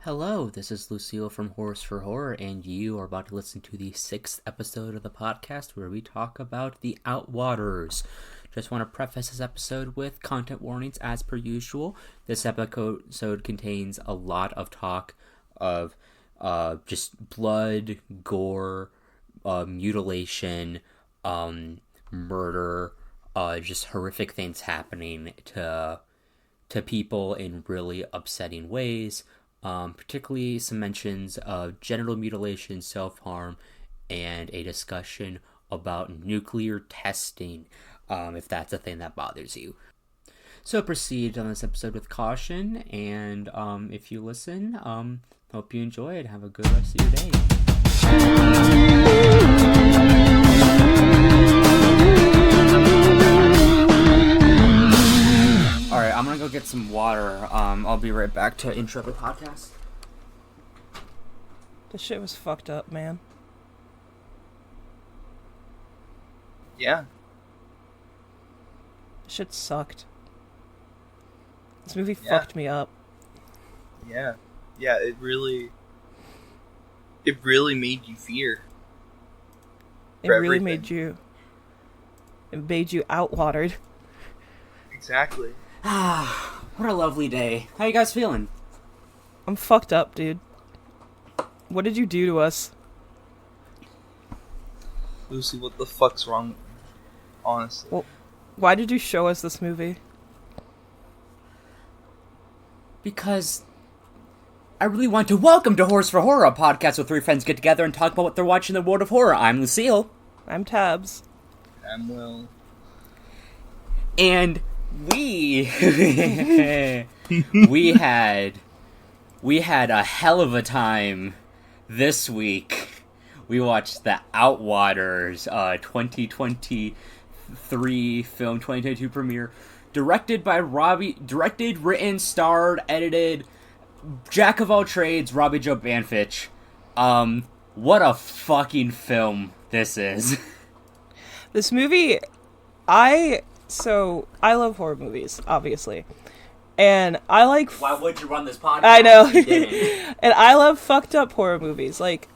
Hello, this is Lucille from Horrors for Horror, and you are about to listen to the 6th episode of the podcast where we talk about the Outwaters. Just want to preface this episode with content warnings as per usual. This episode contains a lot of talk of just blood, gore, mutilation, murder, just horrific things happening to people in really upsetting ways. Particularly some mentions of genital mutilation, self-harm, and a discussion about nuclear testing, if that's a thing that bothers you. So proceed on this episode with caution, and if you listen, hope you enjoy it. Have a good rest of your day. Alright, I'm gonna go get some water. I'll be right back to intro the podcast. This shit was fucked up, man. Yeah. This shit sucked. This movie fucked me up. Yeah. Yeah, it really made you fear. It really made you outwatered. Exactly. Ah, what a lovely day. How you guys feeling? I'm fucked up, dude. What did you do to us? Lucy, what the fuck's wrong with me? Honestly. Well, why did you show us this movie? Because I really want to welcome to Horrors for Horror, a podcast where three friends get together and talk about what they're watching in the world of horror. I'm Lucille. I'm Tabs. I'm Will. And we had a hell of a time this week. We watched the Outwaters 2023 film, 2022 premiere, directed, written, starred, edited, jack of all trades, Robbie Joe Banfitch. What a fucking film this is. This movie, I love horror movies, obviously. And I like... Why would you run this podcast? I know. And I love fucked up horror movies. Like,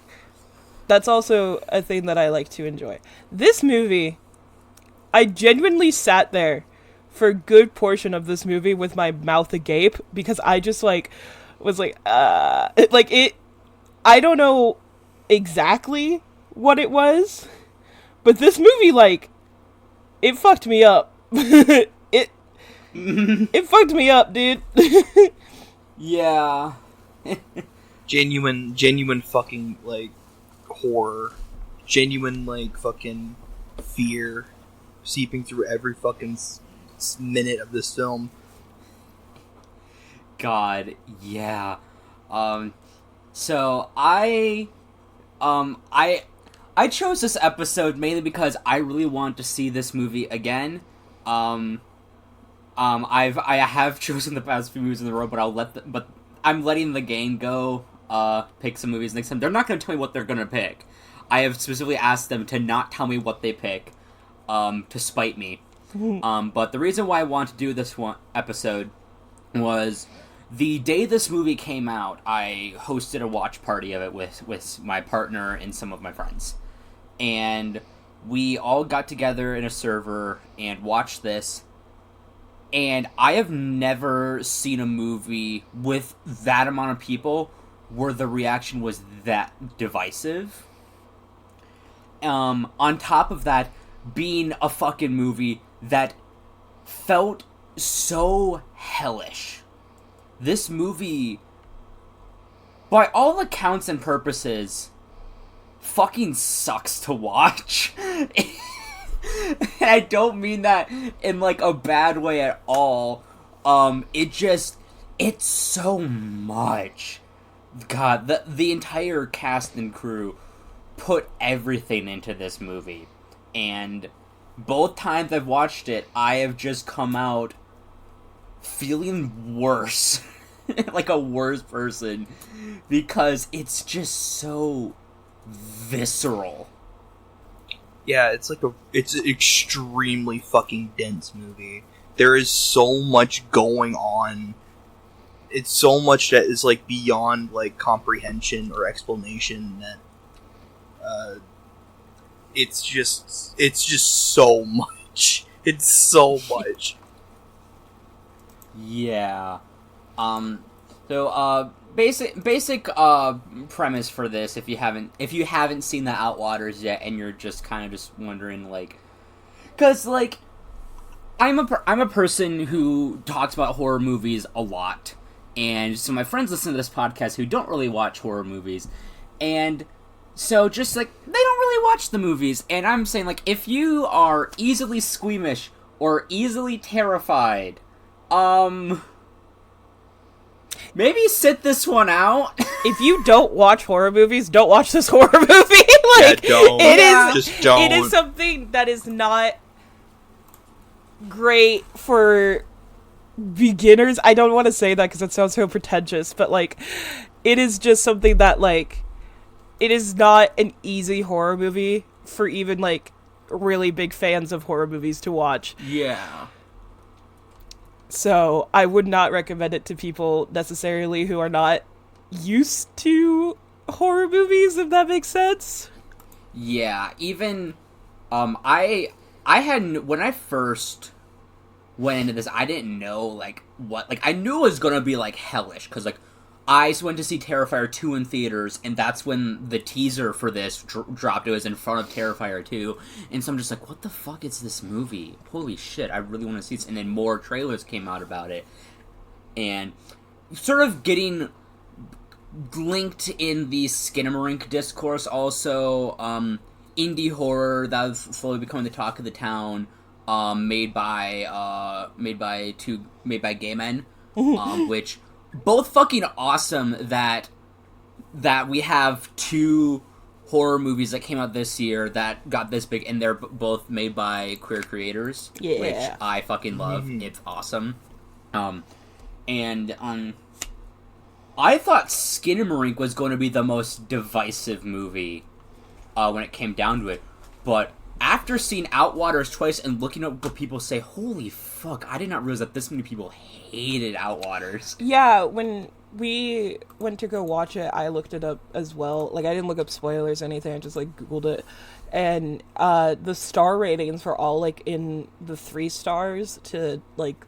that's also a thing that I like to enjoy. This movie, I genuinely sat there for a good portion of this movie with my mouth agape because I just, was I don't know exactly what it was, but this movie, it fucked me up. It fucked me up, dude. Yeah. Genuine fucking, horror. Genuine, fucking fear seeping through every fucking minute of this film. God, yeah. So I chose this episode mainly because I really want to see this movie again. I have chosen the past few movies in a row, but I'm letting the gang go, pick some movies next time. They're not going to tell me what they're going to pick. I have specifically asked them to not tell me what they pick, to spite me. But the reason why I want to do this one episode was the day this movie came out, I hosted a watch party of it with my partner and some of my friends. And we all got together in a server and watched this. And I have never seen a movie with that amount of people where the reaction was that divisive. On top of that, being a fucking movie that felt so hellish. This movie, by all accounts and purposes, fucking sucks to watch. And I don't mean that in, a bad way at all. It's so much. God, the entire cast and crew put everything into this movie. And both times I've watched it, I have just come out feeling worse. Like a worse person. Because it's just so visceral. Yeah, it's an extremely fucking dense movie. There is so much going on it's so much that is like beyond like comprehension or explanation that it's just so much. It's so much. Yeah. So basic premise for this, if you haven't seen the Outwaters yet and you're just kind of just wondering, like, cuz like I'm a person who talks about horror movies a lot. And so my friends listen to this podcast who don't really watch horror movies. And so just like they don't really watch the movies, and I'm saying, like, if you are easily squeamish or easily terrified, maybe sit this one out. If you don't watch horror movies, don't watch this horror movie. Like, don't. Just don't. It is something that is not great for beginners. I don't want to say that because it sounds so pretentious, but like, it is just something that, like, it is not an easy horror movie for even like really big fans of horror movies to watch. Yeah. So I would not recommend it to people necessarily who are not used to horror movies, if that makes sense. Yeah, even I had, when I first went into this, I didn't know like what, like, I knew it was gonna be like hellish, because like I went to see Terrifier 2 in theaters, and that's when the teaser for this dropped. It was in front of Terrifier 2, and so I'm just like, what the fuck is this movie? Holy shit, I really want to see this. And then more trailers came out about it, and sort of getting linked in the Skinamarink discourse also, indie horror that was slowly becoming the talk of the town, made by gay men, which both fucking awesome that we have two horror movies that came out this year that got this big, and they're both made by queer creators, which I fucking love. Mm-hmm. It's awesome. I thought Skinamarink was going to be the most divisive movie when it came down to it, but after seeing Outwaters twice and looking up what people say, holy fuck, I did not realize that this many people hated Outwaters. Yeah, when we went to go watch it, I looked it up as well. Like, I didn't look up spoilers or anything, I just, like, Googled it. And the star ratings were all, like, in the 3 stars to, like,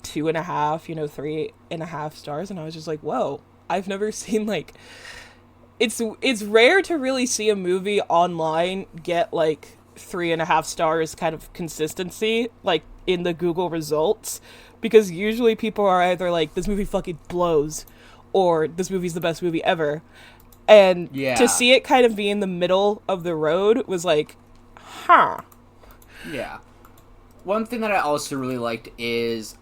2.5, 3.5 stars. And I was just like, whoa, I've never seen, like... It's rare to really see a movie online get, like, 3.5 stars kind of consistency, like, in the Google results, because usually people are either like, this movie fucking blows, or this movie's the best movie ever. And to see it kind of be in the middle of the road was like, huh. Yeah. One thing that I also really liked is,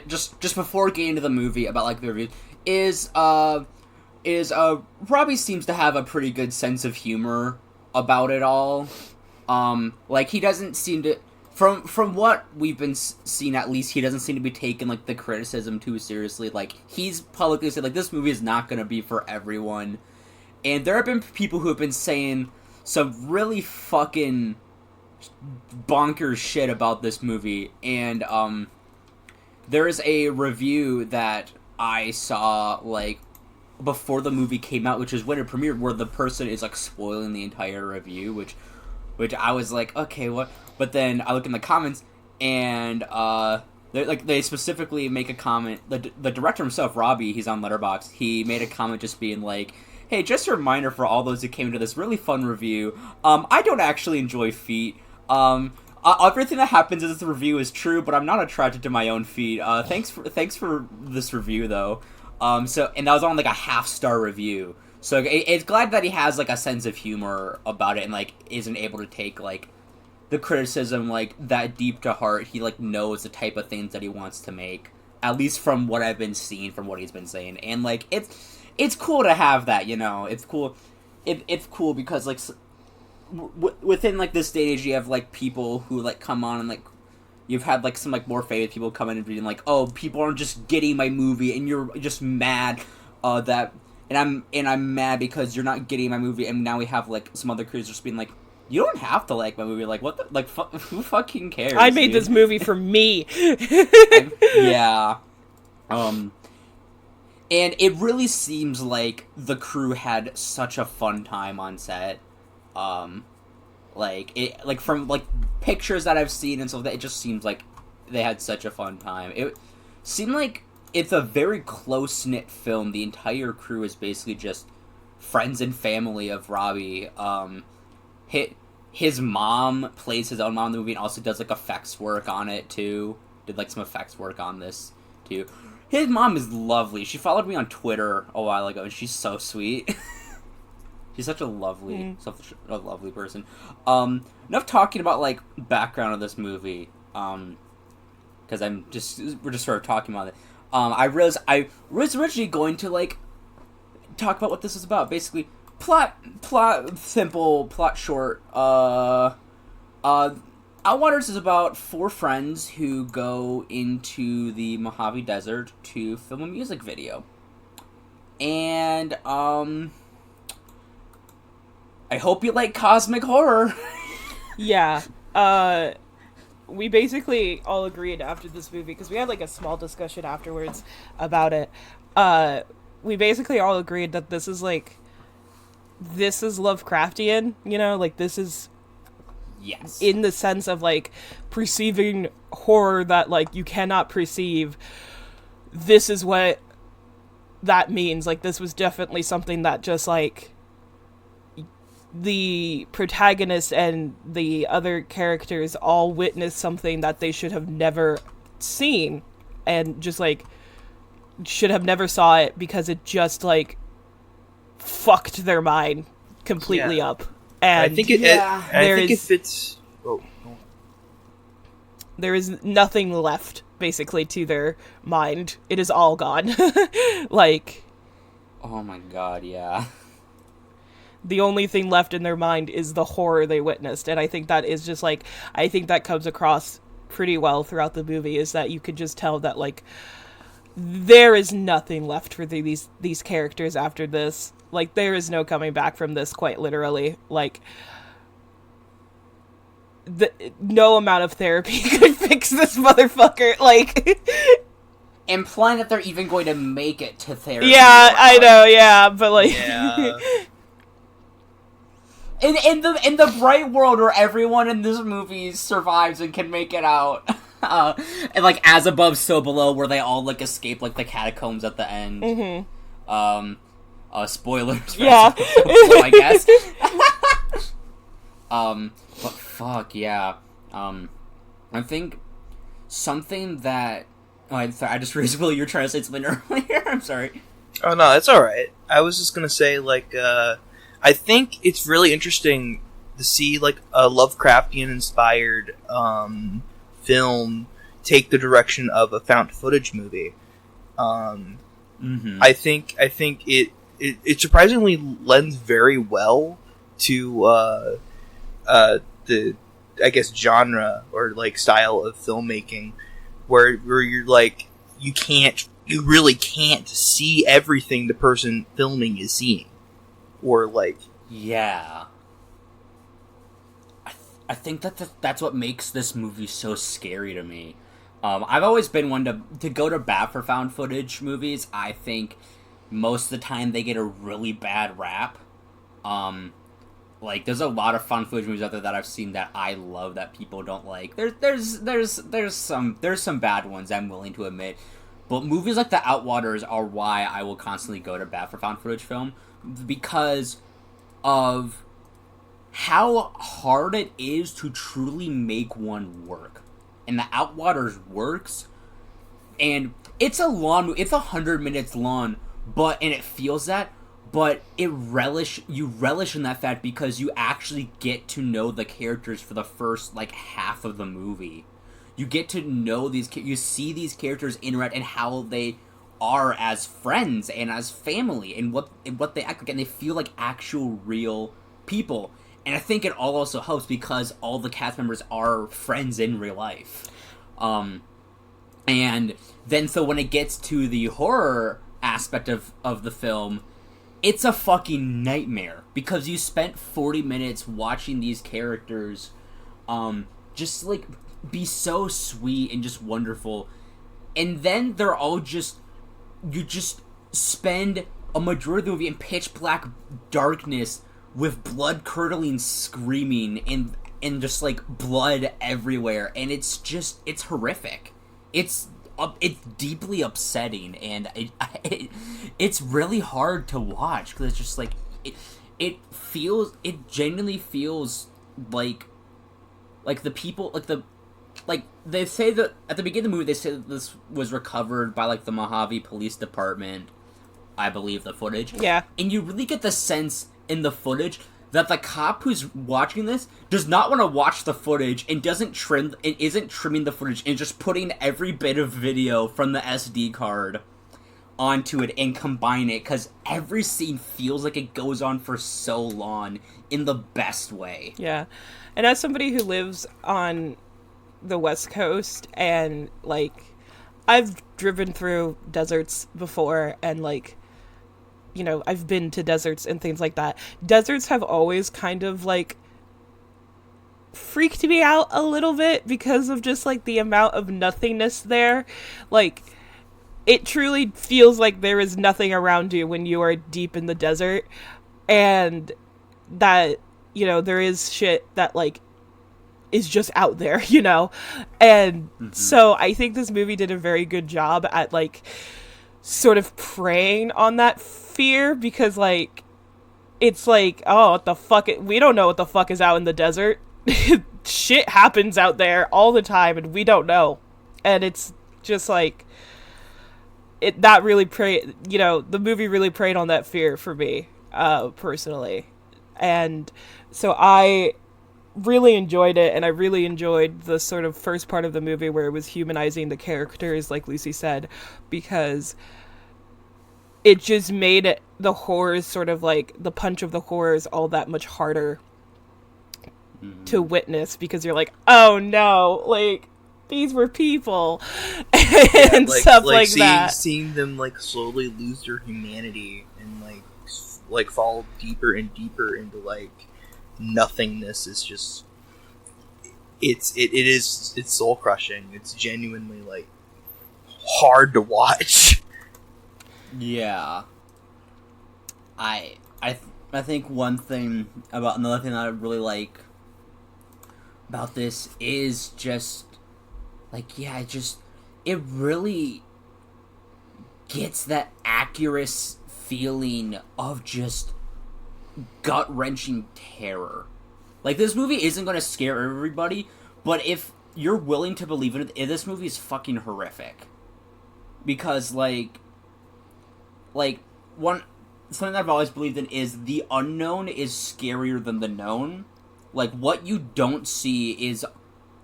just before getting into the movie about, like, the review, is Robbie seems to have a pretty good sense of humor about it all. Like, he doesn't seem to, from what we've been seeing, at least, he doesn't seem to be taking, like, the criticism too seriously. Like, he's publicly said, like, this movie is not gonna be for everyone. And there have been people who have been saying some really fucking bonkers shit about this movie. And, there is a review that I saw, like, before the movie came out, which is when it premiered, where the person is, like, spoiling the entire review, which I was like, okay, what? But then I look in the comments, and they specifically make a comment. The director himself, Robbie, he's on Letterboxd. He made a comment just being like, "Hey, just a reminder for all those who came to this really fun review. I don't actually enjoy feet. Everything that happens in this review is true, but I'm not attracted to my own feet. Thanks for this review, though." And that was on like a 1/2-star review. So it's glad that he has, like, a sense of humor about it, and, like, isn't able to take, like, the criticism, like, that deep to heart. He, like, knows the type of things that he wants to make, at least from what I've been seeing, from what he's been saying. And, like, it's cool to have that, you know? It's cool. It's cool because, like, within, like, this day and age, you have, like, people who, like, come on and, like, you've had, like, some, like, more famous people come in and being like, oh, people aren't just getting my movie, and you're just mad that... And I'm mad because you're not getting my movie, and now we have, like, some other creators just being like, you don't have to like my movie. Like, what the... Like, who fucking cares, I made this movie for me. Yeah. And it really seems like the crew had such a fun time on set. From pictures that I've seen and stuff, that it just seems like they had such a fun time. It seemed like it's a very close-knit film. The entire crew is basically just friends and family of Robbie. His mom plays his own mom in the movie and also does effects work on it too. Did some effects work on this too. His mom is lovely. She followed me on Twitter a while ago, and she's so sweet. She's such a lovely person. Enough talking about background of this movie, because we're just sort of talking about it. I realized I was originally going to talk about what this is about. Basically, plot simple, plot short. Outwaters is about 4 friends who go into the Mojave Desert to film a music video. And, I hope you like cosmic horror. Yeah. We basically all agreed after this movie, because we had a small discussion afterwards about it. We basically all agreed that this is Lovecraftian, this is... Yes. In the sense of perceiving horror that you cannot perceive. This is what that means. This was definitely something that just the protagonist and the other characters all witnessed something that they should have never seen, and just should have never saw it, because it just fucked their mind completely up. And I think if it's... Oh. There is nothing left, basically, to their mind. It is all gone. Oh my god, yeah. The only thing left in their mind is the horror they witnessed. And I think that is just, I think that comes across pretty well throughout the movie, is that you could just tell that, there is nothing left for these characters after this. There is no coming back from this, quite literally. No amount of therapy could fix this motherfucker. Implying that they're even going to make it to therapy. Yeah, I know, yeah, but Yeah. In the bright world where everyone in this movie survives and can make it out. And as above, so below, where they all escape the catacombs at the end. Mm-hmm. Spoilers for yeah. so below, I guess. But fuck yeah. I think something that I just realized, Will, you were trying to say something earlier. I'm sorry. Oh no, that's all right. I was just gonna say I think it's really interesting to see a Lovecraftian inspired film take the direction of a found footage movie. Mm-hmm. I think it surprisingly lends very well to the genre or style of filmmaking, where you're you really can't see everything the person filming is seeing, or yeah. I think that's what makes this movie so scary to me. I've always been one to go to bat for found footage movies. I think most of the time they get a really bad rap. There's a lot of found footage movies out there that I've seen that I love that people don't like. There's some bad ones, I'm willing to admit. But movies like The Outwaters are why I will constantly go to bat for found footage film, because of how hard it is to truly make one work. And The Outwaters works, and it's a long, it's 100 minutes long, and it feels that, but you relish in that fact because you actually get to know the characters for the first half of the movie. You get to know you see these characters interact and how they are as friends and as family, and what they act like, and they feel like actual real people. And I think it all also helps because all the cast members are friends in real life. And then so when it gets to the horror aspect of the film, it's a fucking nightmare, because you spent 40 minutes watching these characters just be so sweet and just wonderful, and then they're all spend a majority of the movie in pitch black darkness with blood curdling screaming and just like blood everywhere, and it's horrific. It's deeply upsetting, and it's really hard to watch because it's just like it genuinely feels like the people like they say that at the beginning of the movie they say that this was recovered by like the Mojave Police Department, I believe, the footage. Yeah. And you really get the sense in the footage that the cop who's watching this does not want to watch the footage and isn't trimming the footage and just putting every bit of video from the SD card onto it and combine it, because every scene feels like it goes on for so long in the best way. Yeah. And as somebody who lives on the West Coast, and like I've driven through deserts before, and like, you know, I've been to deserts and things like that. Deserts have always kind of like freaked me out a little bit because of just like the amount of nothingness there. Like, it truly feels like there is nothing around you when you are deep in the desert, and that, you know, there is shit that like is just out there, you know? And so I think this movie did a very good job at like sort of preying on that fear, because like it's like, oh, what the fuck, we don't know what the fuck is out in the desert. Shit happens out there all the time and we don't know. And it's just like that really preyed, you know, the movie really preyed on that fear for me, personally. And so I really enjoyed it, and I really enjoyed the sort of first part of the movie where it was humanizing the characters, like Lucy said, because it just made the horrors, sort of like the punch of the horrors, all that much harder to witness, because you're like, oh no, like, these were people, and stuff like that. Seeing them like slowly lose their humanity and like fall deeper and deeper into like nothingness is just it's soul crushing. It's genuinely like hard to watch. Yeah. I think another thing that I really like about this is just like, yeah, it really gets that accurate feeling of just gut-wrenching terror. Like, this movie isn't going to scare everybody, but if you're willing to believe in it, this movie is fucking horrific. Because, like, something that I've always believed in is the unknown is scarier than the known. Like, what you don't see is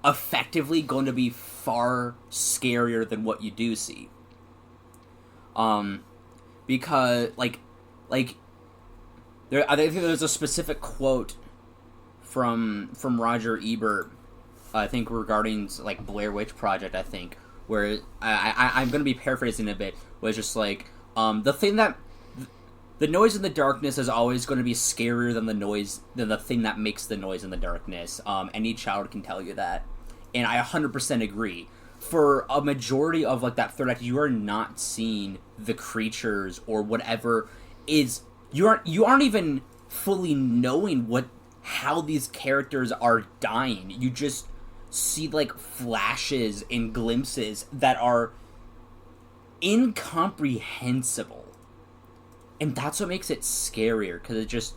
effectively going to be far scarier than what you do see. Because, I think there's a specific quote from Roger Ebert, I think, regarding, like, Blair Witch Project, I think, where I'm going to be paraphrasing a bit, where it's just like, the noise in the darkness is always going to be scarier than the thing that makes the noise in the darkness. Any child can tell you that. And I 100% agree. For a majority of, like, that third act, you are not seeing the creatures or whatever is... You aren't even fully knowing how these characters are dying. You just see, like, flashes and glimpses that are incomprehensible. And that's what makes it scarier, because it just...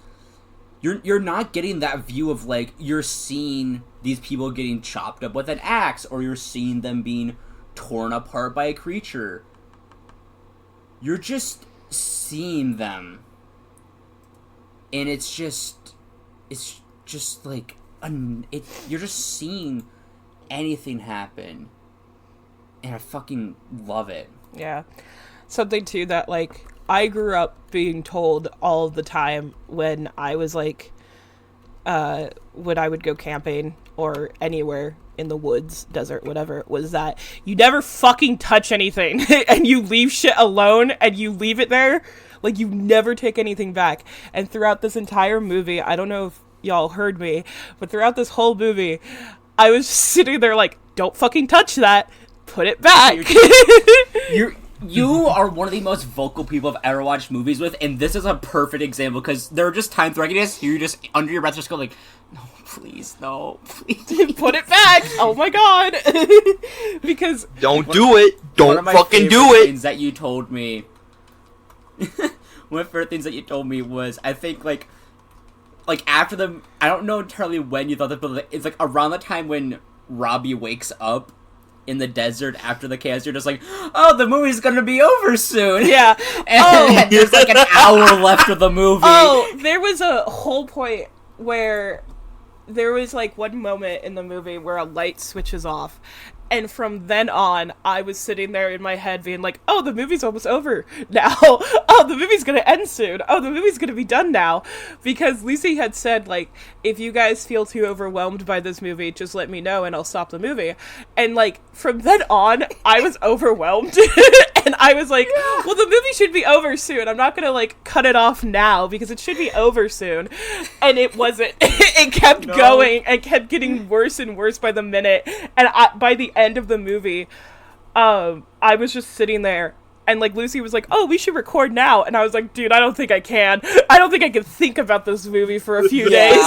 You're not getting that view of, like, you're seeing these people getting chopped up with an axe, or you're seeing them being torn apart by a creature. You're just seeing them. And it's just like, you're just seeing anything happen. And I fucking love it. Yeah. Something, too, that, like, I grew up being told all the time when I was, like, when I would go camping or anywhere in the woods, desert, whatever, was that you never fucking touch anything and you leave shit alone and you leave it there. Like, you never take anything back. And throughout this entire movie, I don't know if y'all heard me, but throughout this whole movie, I was sitting there like, don't fucking touch that. Put it back. You are one of the most vocal people I've ever watched movies with, and this is a perfect example, because there are just times where I can just hear you just under your breath just go like, no, please, no, please. Put it back! Oh my god! Because... Don't do it! Don't fucking do it! Things that you told me... one of the first things that you told me was, I think, like after the... I don't know entirely when you thought this, but it's, like, around the time when Robbie wakes up in the desert after the chaos, you're just like, oh, the movie's gonna be over soon. Yeah. And there's like an hour left of the movie. Oh, there was a whole point where there was like one moment in the movie where a light switches off. And from then on, I was sitting there in my head being like, oh, the movie's almost over now. Oh, the movie's going to end soon. Oh, the movie's going to be done now. Because Lucy had said, like, if you guys feel too overwhelmed by this movie, just let me know and I'll stop the movie. And, like, from then on, I was overwhelmed. And I was like, well, the movie should be over soon. I'm not going to, like, cut it off now because it should be over soon. And it wasn't. It kept going and kept getting worse and worse by the minute. And by the end of the movie, I was just sitting there and like Lucy was like, oh, we should record now, and I was like, dude, I don't think I can think about this movie for a few days.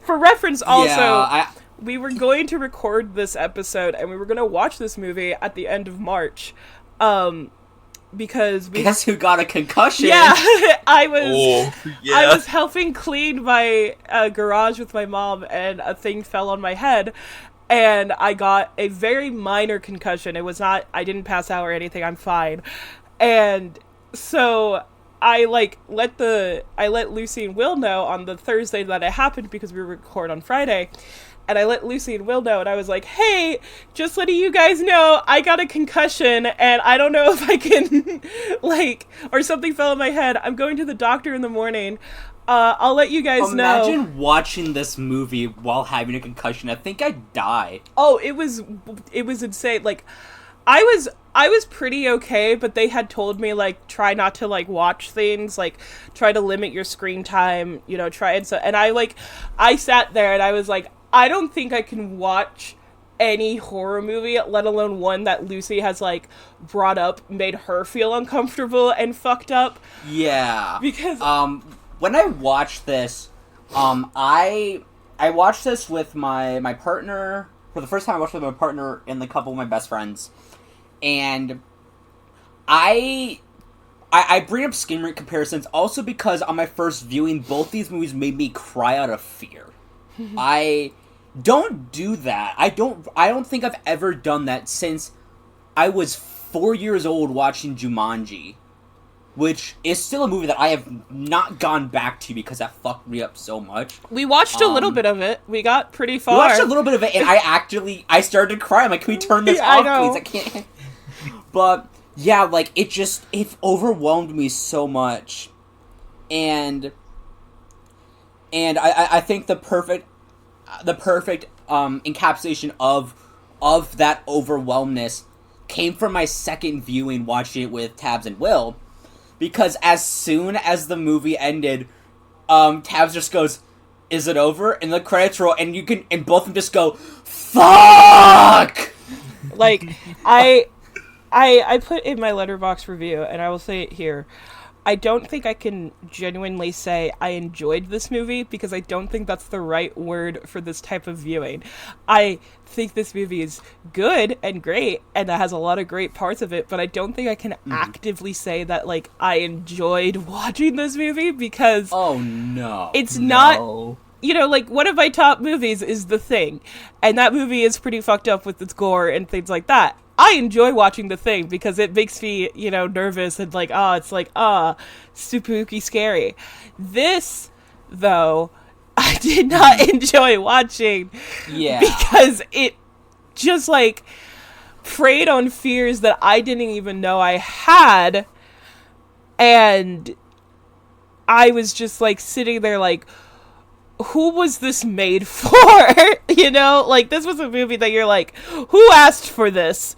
For reference also, we were going to record this episode and we were going to watch this movie at the end of March, because guess who got a concussion? Yeah. I was helping clean my garage with my mom and a thing fell on my head. And I got a very minor concussion. It was not, I didn't pass out or anything. I'm fine. And so I let Lucy and Will know on the Thursday that it happened because we record on Friday. And I let Lucy and Will know, and I was like, hey, just letting you guys know, I got a concussion, and I don't know if I can, or something fell on my head. I'm going to the doctor in the morning. I'll let you guys know. Imagine watching this movie while having a concussion. I think I'd die. Oh, it was insane. Like, I was pretty okay, but they had told me, like, try not to, like, watch things, like, try to limit your screen time, you know, and I sat there and I was like, I don't think I can watch any horror movie, let alone one that Lucy has, like, brought up, made her feel uncomfortable and fucked up. Yeah. Because, when I watched this, I watched this with my partner. For the first time I watched it with my partner and a couple of my best friends. And I bring up skin rate comparisons also because on my first viewing, both these movies made me cry out of fear. I don't do that. I don't think I've ever done that since I was 4 years old watching Jumanji. Which is still a movie that I have not gone back to because that fucked me up so much. We watched a little bit of it. We got pretty far. We watched a little bit of it, and I started to cry. I'm like, can we turn this off, please? I can't. But, yeah, like, it overwhelmed me so much. And I think the perfect encapsulation of that overwhelmness came from my second viewing watching it with Tabs and Will. Because as soon as the movie ended, Tabs just goes, is it over? And the credits roll, and both of them just go, fuck! Like, I put in my Letterboxd review, and I will say it here, I don't think I can genuinely say I enjoyed this movie, because I don't think that's the right word for this type of viewing. I think this movie is good and great, and that has a lot of great parts of it, but I don't think I can actively say that, like, I enjoyed watching this movie, because... Oh, no. It's not... You know, like, one of my top movies is The Thing, and that movie is pretty fucked up with its gore and things like that. I enjoy watching The Thing because it makes me, you know, nervous and like, it's like, spooky, scary. This, though, I did not enjoy watching. Yeah. Because it just, like, preyed on fears that I didn't even know I had. And I was just, like, sitting there like, who was this made for? You know, like, this was a movie that you're like, who asked for this?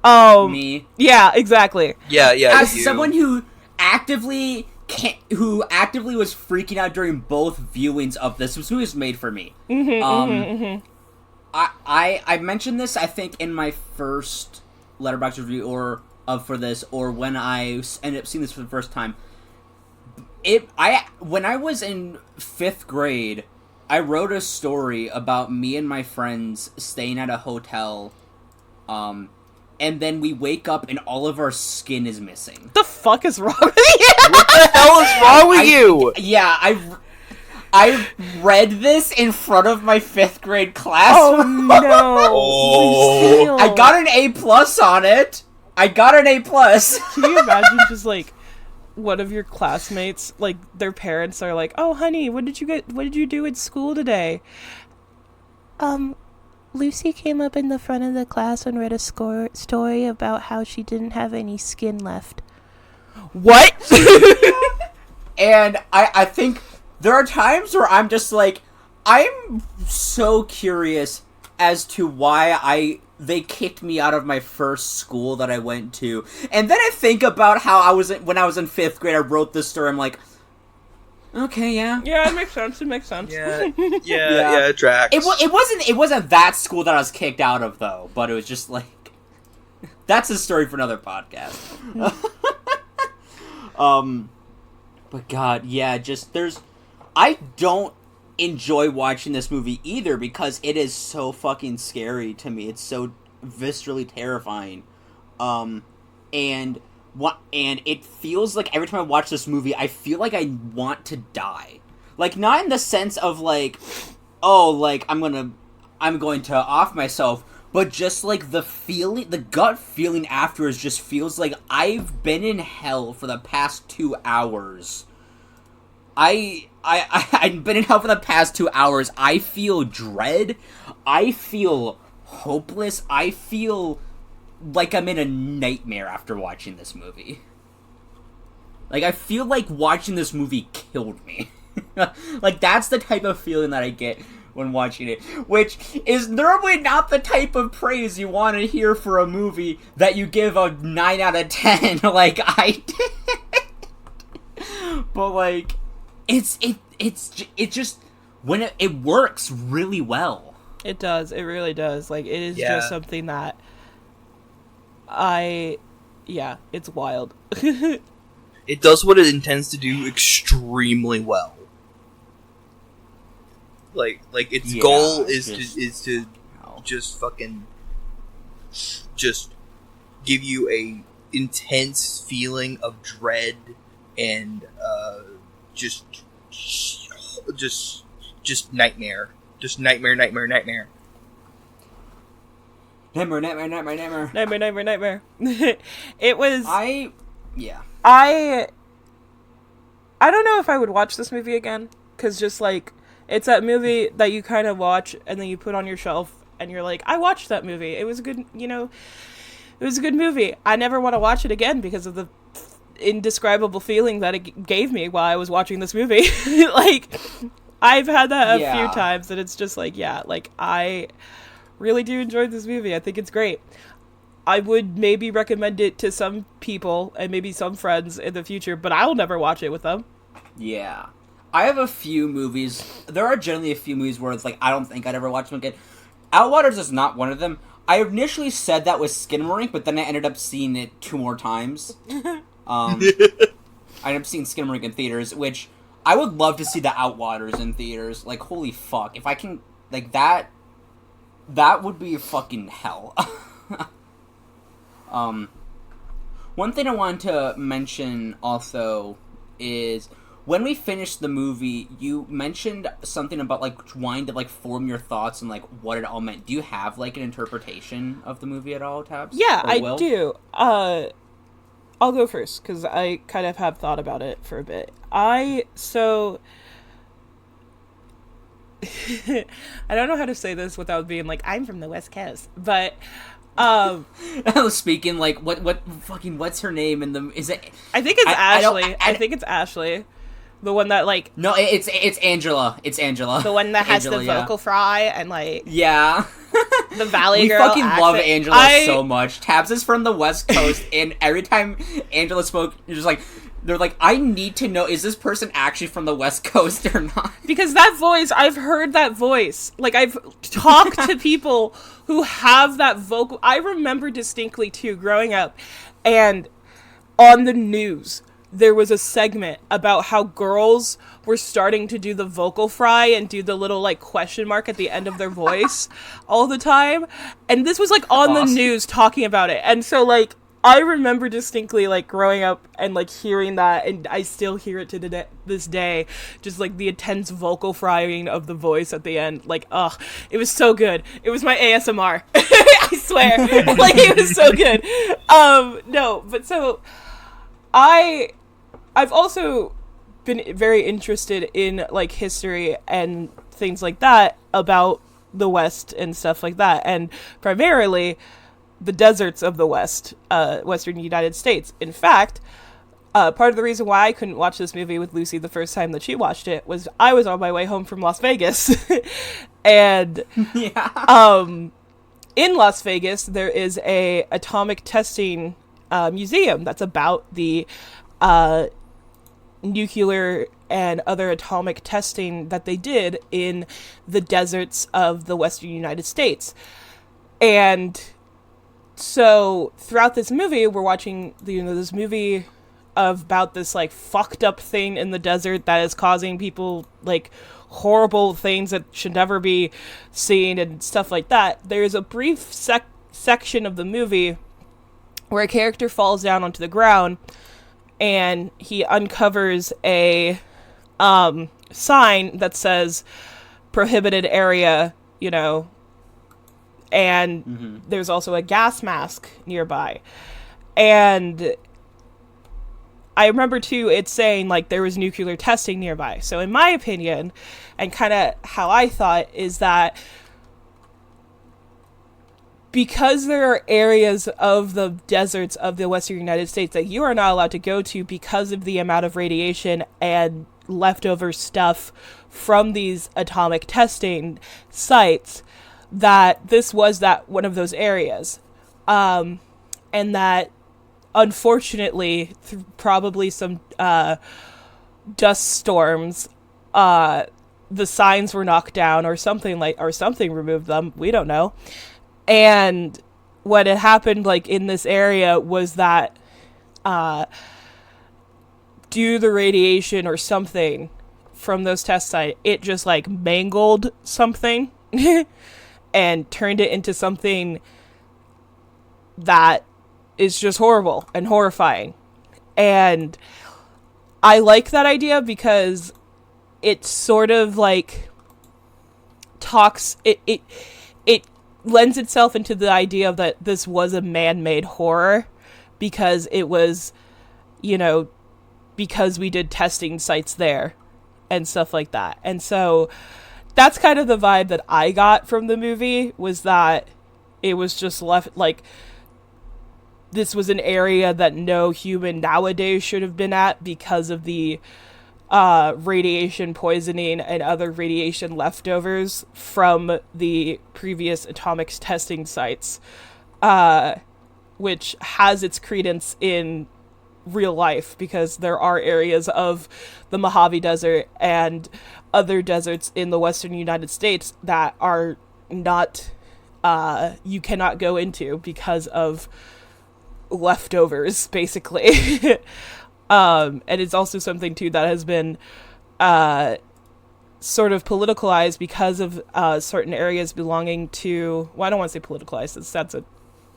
Me. Yeah, exactly. Yeah. As someone who actively was freaking out during both viewings of this movie was made for me. I mentioned this, I think, in my first Letterboxd review, or for this, or when I ended up seeing this for the first time. When I was in 5th grade, I wrote a story about me and my friends staying at a hotel, and then we wake up and all of our skin is missing. The fuck is wrong with you? What the hell is wrong with you? Yeah, I read this in front of my 5th grade class. Oh no! Oh. I got an A+ on it. Can you imagine just like one of your classmates, like their parents are like, "Oh, honey, what did you do at school today?" Lucy came up in the front of the class and read a story about how she didn't have any skin left. What? And I think there are times where I'm just like, I'm so curious as to why they kicked me out of my first school that I went to. And then I think about how when I was in 5th grade, I wrote this story. I'm like, okay, yeah. Yeah, it makes sense. Yeah, it tracks. It wasn't that school that I was kicked out of, though. But it was just like, that's a story for another podcast. But God, yeah, I don't enjoy watching this movie either because it is so fucking scary to me. It's so viscerally terrifying. And it feels like every time I watch this movie, I feel like I want to die. Like, not in the sense of like, oh, like I'm going to off myself, but just like the gut feeling afterwards just feels like I've been in hell for the past 2 hours. I've been in hell for the past 2 hours. I feel dread. I feel hopeless. I feel like I'm in a nightmare after watching this movie. Like, I feel like watching this movie killed me. Like, that's the type of feeling that I get when watching it. Which is normally not the type of praise you want to hear for a movie that you give a 9 out of 10, like I did. But, like, it's just, when it works really well. It does. It really does. Like, it is just something that it's wild. It does what it intends to do extremely well. Like its goal is to just fucking just give you a intense feeling of dread and just nightmare. Just nightmare. Nightmare. It was... I don't know if I would watch this movie again, because just, like, it's that movie that you kind of watch, and then you put on your shelf, and you're like, I watched that movie. It was a good, it was a good movie. I never want to watch it again because of the indescribable feeling that it gave me while I was watching this movie. Like, I've had that a few times, and it's just like, I really do enjoy this movie. I think it's great. I would maybe recommend it to some people and maybe some friends in the future, but I'll never watch it with them. Yeah. I have a few movies. There are generally a few movies where it's like, I don't think I'd ever watch them again. Outwaters is not one of them. I initially said that was Skinamarink, but then I ended up seeing it 2 more times. I ended up seeing Skinamarink in theaters, which I would love to see the Outwaters in theaters. Like, holy fuck. If I can, like, that would be fucking hell. One thing I wanted to mention also is when we finished the movie, you mentioned something about like wanting to like form your thoughts and like what it all meant. Do you have like an interpretation of the movie at all, Tabs? Yeah, I do. I'll go first because I kind of have thought about it for a bit. I don't know how to say this without being like, I'm from the West Coast, but I was speaking like what's her name in the is it? I think it's Ashley. I think it's Ashley, the one that like no, it's Angela. It's Angela, the one that has the vocal fry and like the Valley Girl. We fucking accent. love Angela so much. Tabs is from the West Coast, and every time Angela spoke, you're just like. They're like, I need to know, is this person actually from the West Coast or not? Because that voice, I've heard that voice. Like, I've talked to people who have that vocal. I remember distinctly, too, growing up. And on the news, there was a segment about how girls were starting to do the vocal fry and do the little, like, question mark at the end of their voice all the time. And this was, like, on the news talking about it. And so, like, I remember distinctly, like, growing up and, like, hearing that, and I still hear it to this day, just, like, the intense vocal frying of the voice at the end. Like, ugh, it was so good. It was my ASMR. I swear. Like, it was so good. No, but so, I've also been very interested in, like, history and things like that about the West and stuff like that, and primarily the deserts of the Western United States. In fact, part of the reason why I couldn't watch this movie with Lucy the first time that she watched it was I was on my way home from Las Vegas. And in Las Vegas, there is a atomic testing museum that's about the nuclear and other atomic testing that they did in the deserts of the Western United States. And so throughout this movie, we're watching this movie about this, like, fucked up thing in the desert that is causing people, like, horrible things that should never be seen and stuff like that. There's a brief section of the movie where a character falls down onto the ground and he uncovers a sign that says prohibited area, you know, and there's also a gas mask nearby. And I remember, too, it saying, like, there was nuclear testing nearby. So in my opinion, and kind of how I thought, is that because there are areas of the deserts of the Western United States that you are not allowed to go to because of the amount of radiation and leftover stuff from these atomic testing sites, that this was that one of those areas. And that, unfortunately, through probably some dust storms, the signs were knocked down or something removed them. We don't know. And what had happened, like, in this area was that due to the radiation or something from those test sites, it just, like, mangled something and turned it into something that is just horrible and horrifying. And I like that idea because it sort of, like, talks, it lends itself into the idea that this was a man-made horror because it was, you know, because we did testing sites there and stuff like that. And so that's kind of the vibe that I got from the movie, was that it was just left, like, this was an area that no human nowadays should have been at because of the radiation poisoning and other radiation leftovers from the previous atomic testing sites, which has its credence in real life because there are areas of the Mojave Desert and other deserts in the Western United States that are not, you cannot go into because of leftovers, basically. And it's also something, too, that has been sort of politicalized because of certain areas belonging to, well, I don't want to say politicalized, that's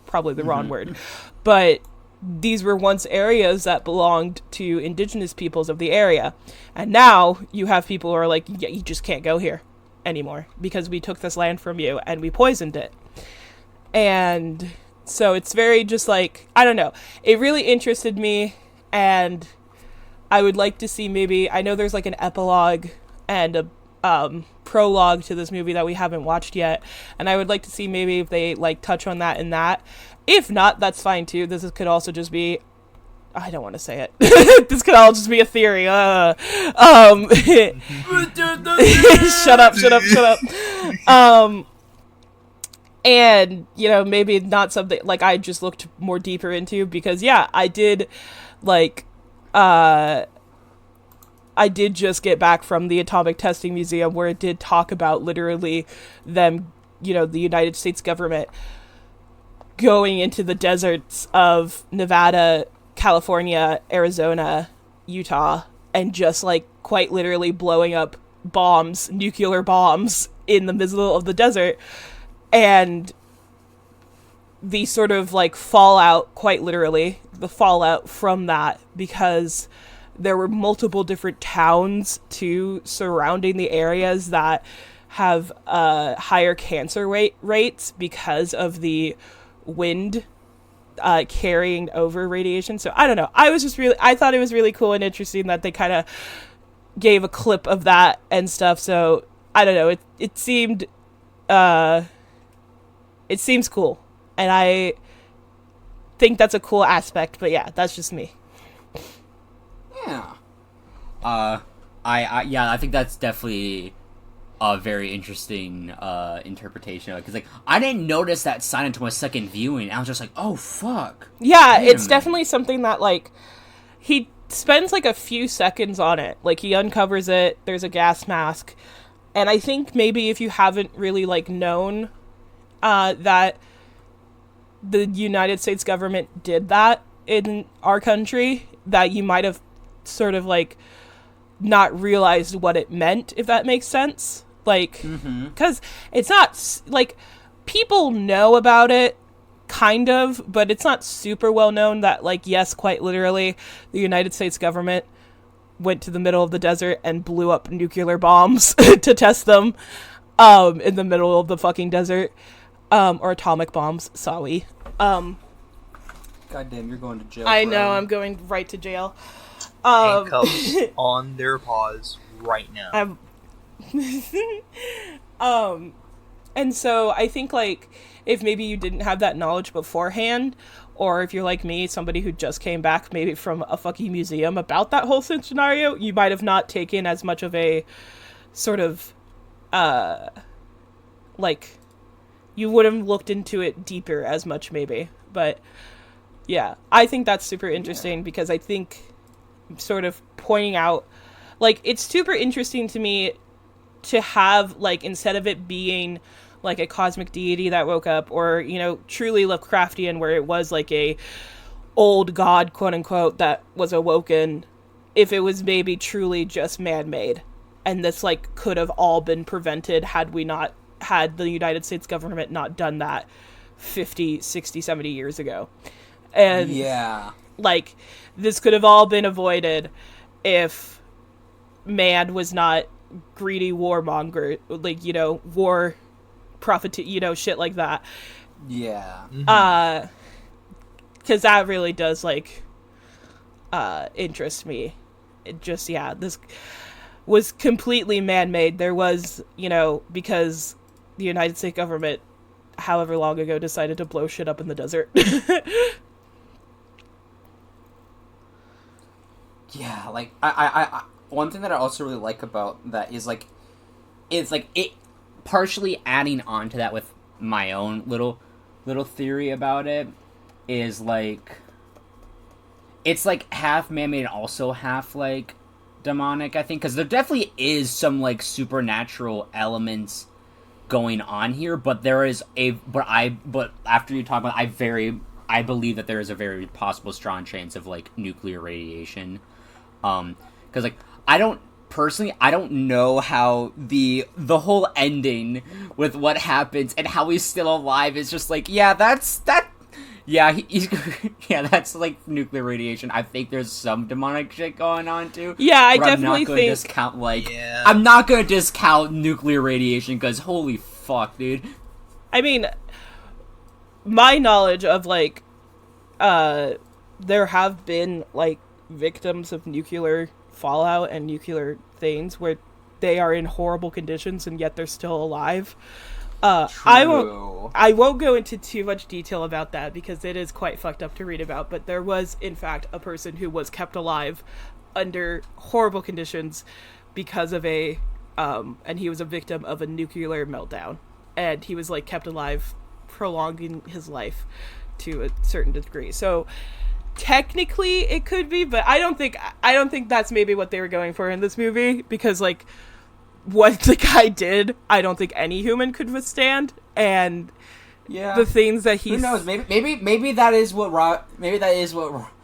probably the wrong word, but these were once areas that belonged to indigenous peoples of the area. And now you have people who are like, yeah, you just can't go here anymore because we took this land from you and we poisoned it. And so it's very just like, I don't know. It really interested me, and I would like to see maybe, I know there's like an epilogue and a prologue to this movie that we haven't watched yet, and I would like to see maybe if they like touch on that in that. If not, that's fine too. This could also just be, I don't want to say it. This could all just be a theory. Shut up. And, you know, maybe not something like I just looked more deeper into, because yeah, I did just get back from the Atomic Testing Museum, where it did talk about literally them, you know, the United States government going into the deserts of Nevada, California, Arizona, Utah, and just like quite literally blowing up bombs, nuclear bombs in the middle of the desert, and the sort of like fallout, quite literally, the fallout from that, because there were multiple different towns too surrounding the areas that have higher cancer rates because of the wind carrying over radiation. So I don't know. I thought it was really cool and interesting that they kind of gave a clip of that and stuff. So I don't know. It seems cool, and I think that's a cool aspect. But yeah, that's just me. Yeah. I think that's definitely a very interesting interpretation of it, because like I didn't notice that sign until my second viewing. I was just like, oh fuck. Yeah, it's definitely something that like he spends like a few seconds on it. Like he uncovers it, there's a gas mask, and I think maybe if you haven't really like known that the United States government did that in our country, that you might have sort of like not realized what it meant, if that makes sense. Like, because it's not like people know about it kind of, but it's not super well known that like, yes, quite literally the United States government went to the middle of the desert and blew up nuclear bombs to test them in the middle of the fucking desert, or atomic bombs, sorry. Goddamn, you're going to jail. I know, I'm going right to jail. Handcuffs on their paws right now. And so I think like if maybe you didn't have that knowledge beforehand, or if you're like me, somebody who just came back maybe from a fucking museum about that whole scenario, you might have not taken as much of a sort of like you would have looked into it deeper as much maybe. But yeah, I think that's super interesting because I think sort of pointing out, like, it's super interesting to me to have, like, instead of it being like a cosmic deity that woke up, or, you know, truly Lovecraftian where it was like a old god, quote unquote, that was awoken, if it was maybe truly just man-made, and this like could have all been prevented had the United States government not done that 50, 60, 70 years ago. And yeah, like, this could have all been avoided if man was not greedy warmonger, like, you know, war prophet, you know, shit like that. Yeah. Because that really does, like, interest me. It just, yeah, this was completely man-made. There was, you know, because the United States government, however long ago, decided to blow shit up in the desert. Yeah, like, I one thing that I also really like about that is, like, it's, like, it partially adding on to that with my own little theory about it is, like, it's, like, half man-made and also half, like, demonic, I think, because there definitely is some, like, supernatural elements going on here, but there is but after you talk about it, I believe that there is a very possible strong chance of, like, nuclear radiation. Because, like, I don't know how the whole ending with what happens and how he's still alive is just like, yeah, that's like nuclear radiation. I think there's some demonic shit going on too. Yeah, I definitely I'm not gonna think discount, like, I'm not gonna discount nuclear radiation because holy fuck, dude. I mean, my knowledge of, like, there have been, like, victims of nuclear fallout and nuclear things where they are in horrible conditions and yet they're still alive. I won't go into too much detail about that because it is quite fucked up to read about, but there was in fact a person who was kept alive under horrible conditions because of and he was a victim of a nuclear meltdown, and he was, like, kept alive, prolonging his life to a certain degree. So technically it could be, but I don't think that's maybe what they were going for in this movie, because, like, what the guy did, I don't think any human could withstand, and Yeah. the things that he's... Who knows? Maybe that is what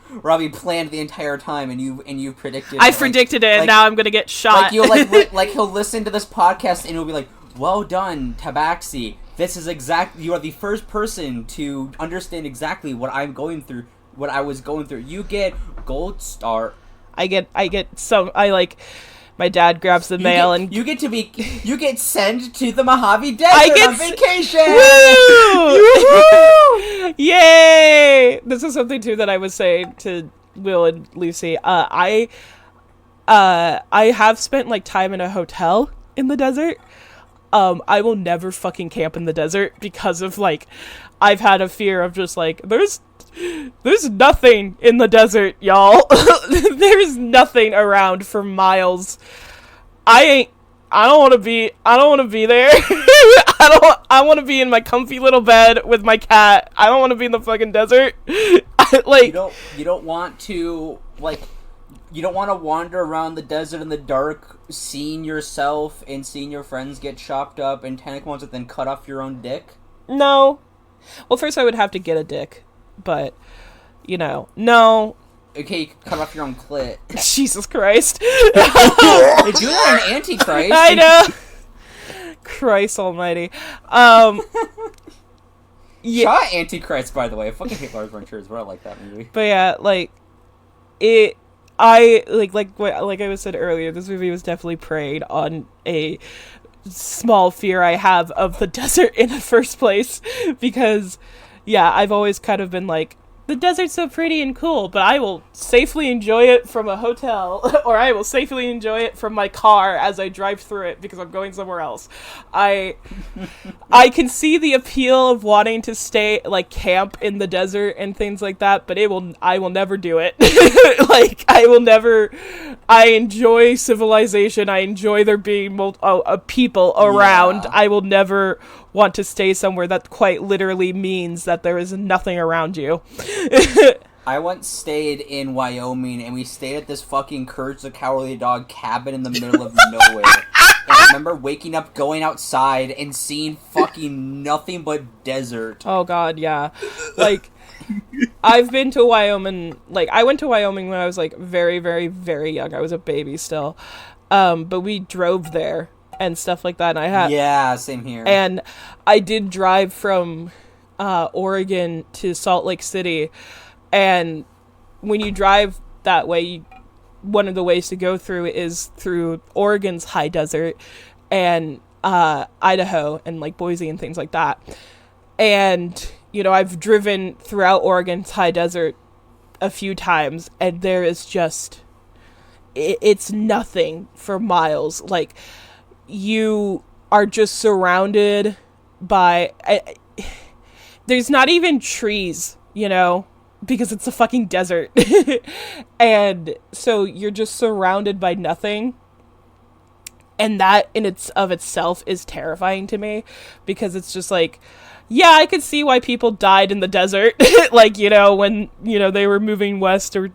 Robbie planned the entire time, and you predicted. I predicted it, and now I'm gonna get shot. Like he'll listen to this podcast, and he'll be like, "Well done, Tabaxi. This is you are the first person to understand exactly what I'm going through, what I was going through. You get gold star. I like, my dad grabs the mail and you get sent to the Mojave Desert on vacation. Woo! Yay! This is something too that I was saying to Will and Lucy. I have spent like time in a hotel in the desert. I will never fucking camp in the desert because of like, I've had a fear of just like, there's nothing in the desert, y'all. There's nothing around for miles. I don't want to be there. I want to be in my comfy little bed with my cat. I don't want to be in the fucking desert. Like, you don't want to wander around the desert in the dark, seeing yourself and seeing your friends get chopped up and tentacles and then cut off your own dick? No. Well, first I would have to get a dick, but, no. Okay, you can cut off your own clit. Jesus Christ. They do that in Antichrist. I know. Christ almighty. Yeah. Shot Antichrist, by the way. I fucking hate Lars von Trier as well. I like that movie. But yeah, like I was said earlier, this movie was definitely preyed on a small fear I have of the desert in the first place, because yeah, I've always kind of been like, the desert's so pretty and cool, but I will safely enjoy it from a hotel, or I will safely enjoy it from my car as I drive through it because I'm going somewhere else. I can see the appeal of wanting to stay, like, camp in the desert and things like that, but I will never do it. Like, I enjoy civilization. I enjoy there being people around. Yeah. I will never want to stay somewhere that quite literally means that there is nothing around you. I once stayed in Wyoming, and we stayed at this fucking Courage the Cowardly Dog cabin in the middle of nowhere. And I remember waking up, going outside, and seeing fucking nothing but desert. Oh god, yeah. Like, I've been to Wyoming, like, I went to Wyoming when I was, like, very, very, very young. I was a baby still. But we drove there and stuff like that, and yeah, same here. And I did drive from Oregon to Salt Lake City, and when you drive that way, one of the ways to go through is through Oregon's high desert and Idaho and like Boise and things like that. And I've driven throughout Oregon's high desert a few times, and there is just it's nothing for miles. Like, you are just surrounded by there's not even trees, because it's a fucking desert. And so you're just surrounded by nothing, and that in itself is terrifying to me, because it's just like, yeah, I could see why people died in the desert. Like, when they were moving west or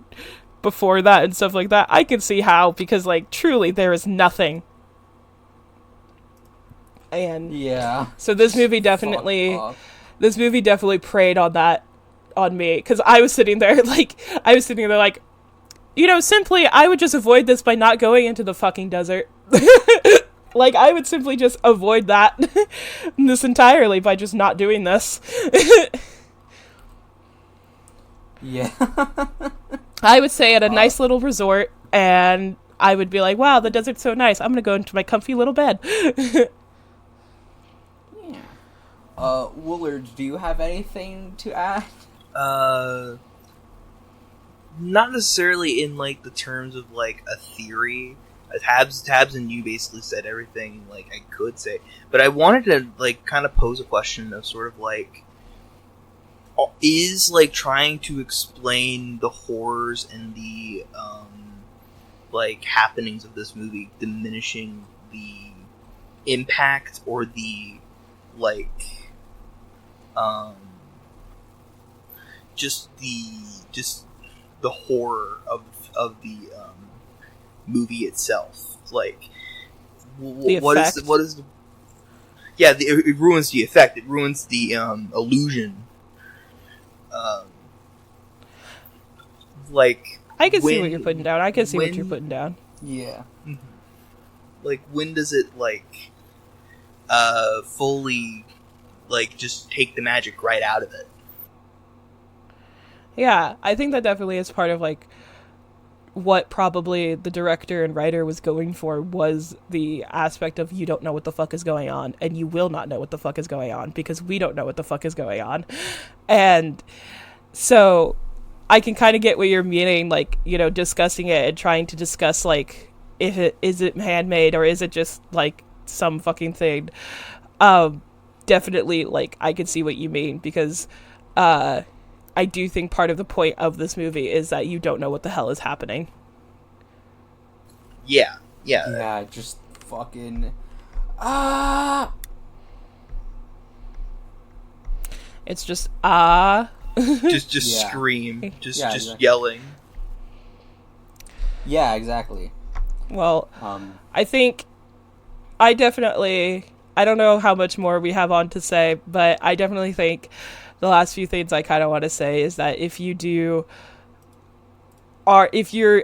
before that and stuff like that. I could see how, because like truly there is nothing. And yeah, so this movie definitely preyed on that on me, because I was sitting there like, simply I would just avoid this by not going into the fucking desert. Like, I would simply just avoid this entirely by just not doing this. Yeah. I would stay at a nice little resort, and I would be like, wow, the desert's so nice, I'm gonna go into my comfy little bed. Woolard, do you have anything to add? Not necessarily in, like, the terms of, like, a theory. Tabs and you basically said everything, like, I could say. But I wanted to, like, kind of pose a question of sort of, like, is, like, trying to explain the horrors and the, like, happenings of this movie diminishing the impact or the, like, just the horror of the movie itself. Like, what is the yeah, it ruins the effect. It ruins the illusion. Like, I can see what you're putting down. Yeah. Like, when does it, like, fully, like, just take the magic right out of it? Yeah, I think that definitely is part of, like, what probably the director and writer was going for, was the aspect of you don't know what the fuck is going on, and you will not know what the fuck is going on, because we don't know what the fuck is going on. And so I can kind of get what you're meaning, like, you know, discussing it and trying to discuss, like, is it handmade or is it just, like, some fucking thing. Definitely, like, I can see what you mean, because I do think part of the point of this movie is that you don't know what the hell is happening. Yeah. Yeah, just fucking... It's just, just Yeah. scream. Just exactly. yelling. Yeah, exactly. Well, I think I don't know how much more we have on to say, but I definitely think the last few things I kind of want to say is that if you're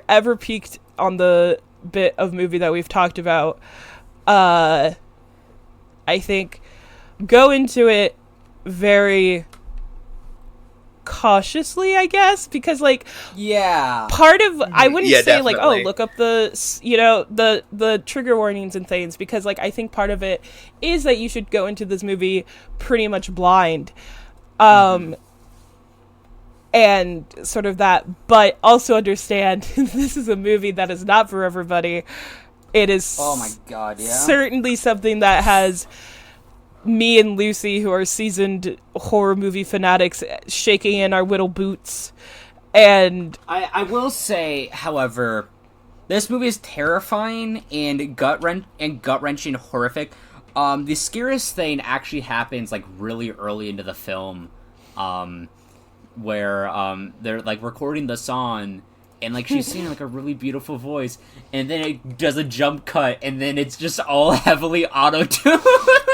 ever peaked on the bit of movie that we've talked about, I think go into it very cautiously, I guess, because, like, Yeah. part of, I wouldn't say definitely. like, oh, look up the, you know, the trigger warnings and things, because, like, I think part of it is that you should go into this movie pretty much blind, and sort of that, but also understand this is a movie that is not for everybody. It is, Oh my god, yeah. certainly something that has me and Lucy, who are seasoned horror movie fanatics, shaking in our little boots. And I will say, however, this movie is terrifying and gut-wrenching horrific. The scariest thing actually happens, like, really early into the film, where they're, like, recording the song, and, like, she's singing, like, a really beautiful voice, and then it does a jump cut, and then it's just all heavily auto-tuned.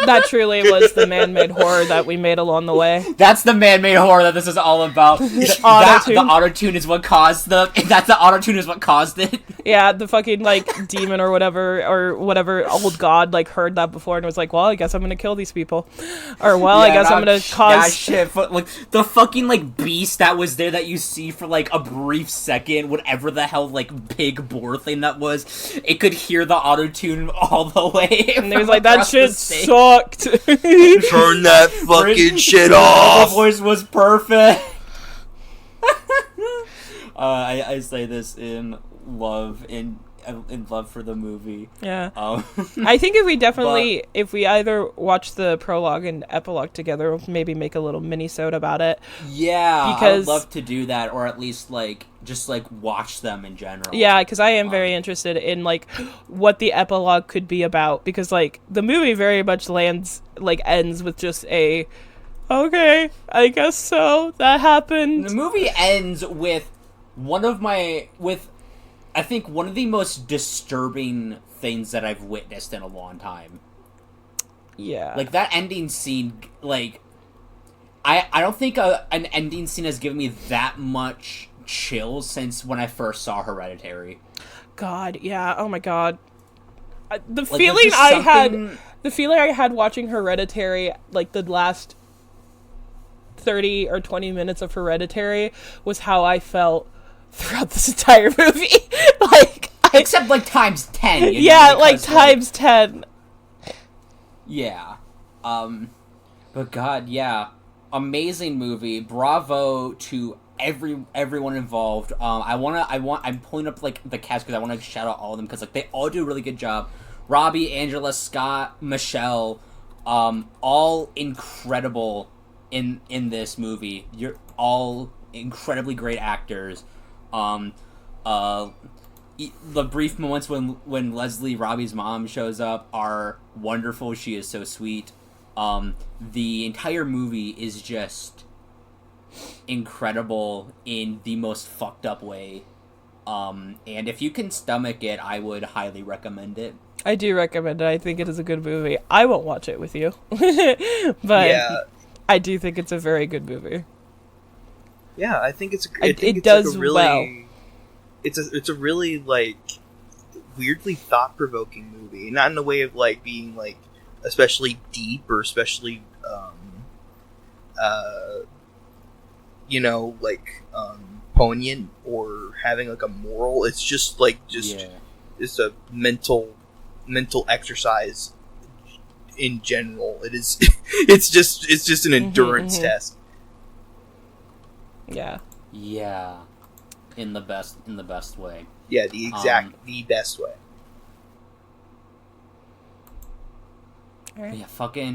that truly was the man-made horror that we made along the way. That's the man-made horror that this is all about. The auto-tune is what caused it. Yeah, the fucking, like, demon or whatever old god, like, heard that before and was like, well, I guess I'm gonna kill these people. Or, well, I guess I'm gonna cause... Yeah, shit. Like, the fucking, like, beast that was there that you see for, like, a brief second, whatever the hell, like, pig boar thing that was, it could hear the auto-tune all the way. And he was like, that shit sucked. Turn that fucking shit off. The voice was perfect. I say this in love, in love for the movie. Yeah. I think if we either watch the prologue and epilogue together, we'll maybe make a little mini-sode about it. Yeah, because I would love to do that, or at least, like, just, like, watch them in general. Yeah, because I am very interested in, like, what the epilogue could be about, because, like, the movie very much ends with just a, okay, I guess so, that happened. The movie ends with I think one of the most disturbing things that I've witnessed in a long time. Yeah. Like, that ending scene, like, I don't think an ending scene has given me that much chills since when I first saw Hereditary. God, yeah, oh my god. The Like, feeling I had watching Hereditary, like, the last 30 or 20 minutes of Hereditary was how I felt throughout this entire movie. Like, except, like, times 10. Yeah, like, times 10. Yeah. But god, yeah. Amazing movie. Bravo to everyone involved. I'm pulling up, like, the cast because I want to shout out all of them because, like, they all do a really good job. Robbie, Angela, Scott, Michelle, all incredible in this movie. You're all incredibly great actors. The brief moments when Leslie, Robbie's mom, shows up are wonderful. She is so sweet. The entire movie is just incredible in the most fucked up way. And if you can stomach it, I would highly recommend it. I do recommend it. I think it is a good movie. I won't watch it with you, but Yeah. I do think it's a very good movie. Yeah, I think it's. It does like a really, well. It's a really like weirdly thought provoking movie. Not in the way of like being like especially deep or especially poignant or having like a moral. It's just like it's a mental exercise in general. It is. it's just an endurance test. Yeah. Yeah. In the best way. Yeah, the best way. Alright. Yeah, fucking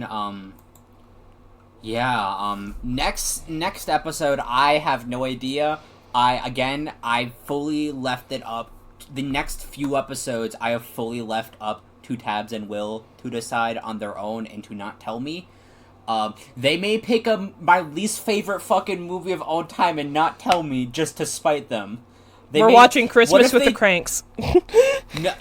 next episode I have no idea. I fully left it up. The next few episodes I have fully left up to Tabs and Will to decide on their own and to not tell me. They may pick my least favorite fucking movie of all time and not tell me just to spite them. We're watching Christmas with the Cranks. No,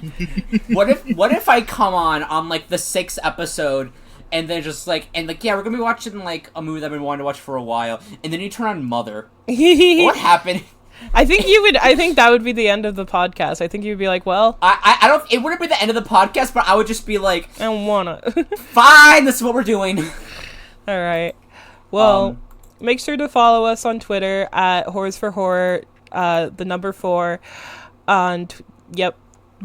what if I come on like the 6th episode and then just like yeah, we're gonna be watching like a movie that I've been wanting to watch for a while, and then you turn on Mother. What happened? I think that would be the end of the podcast. I think you'd be like, well, I don't. It wouldn't be the end of the podcast, but I would just be like, I don't wanna. Fine, this is what we're doing. All right. Well, make sure to follow us on Twitter at Horrors for Horror, the number 4. Yep.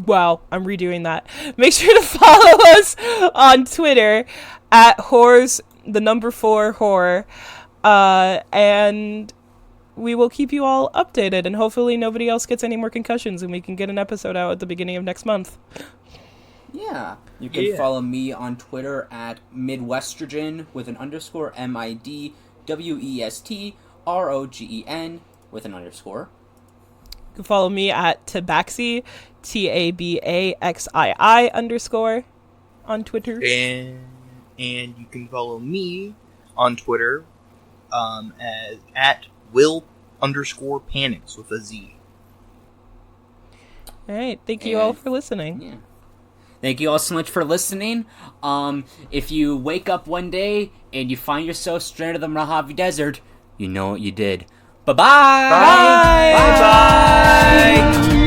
Wow, I'm redoing that. Make sure to follow us on Twitter at Horrors, the number 4 Horror, and we will keep you all updated, and hopefully nobody else gets any more concussions and we can get an episode out at the beginning of next month. Yeah. You can follow me on Twitter at Midwestrogen with an underscore, MIDWESTROGEN with an underscore. You can follow me at Tabaxi, TABAXII underscore on Twitter. And you can follow me on Twitter as at Will_Panics with a Z. Alright, thank you all for listening. Yeah. Thank you all so much for listening. If you wake up one day and you find yourself stranded in the Mojave Desert, you know what you did. Bye-bye! Bye! Bye!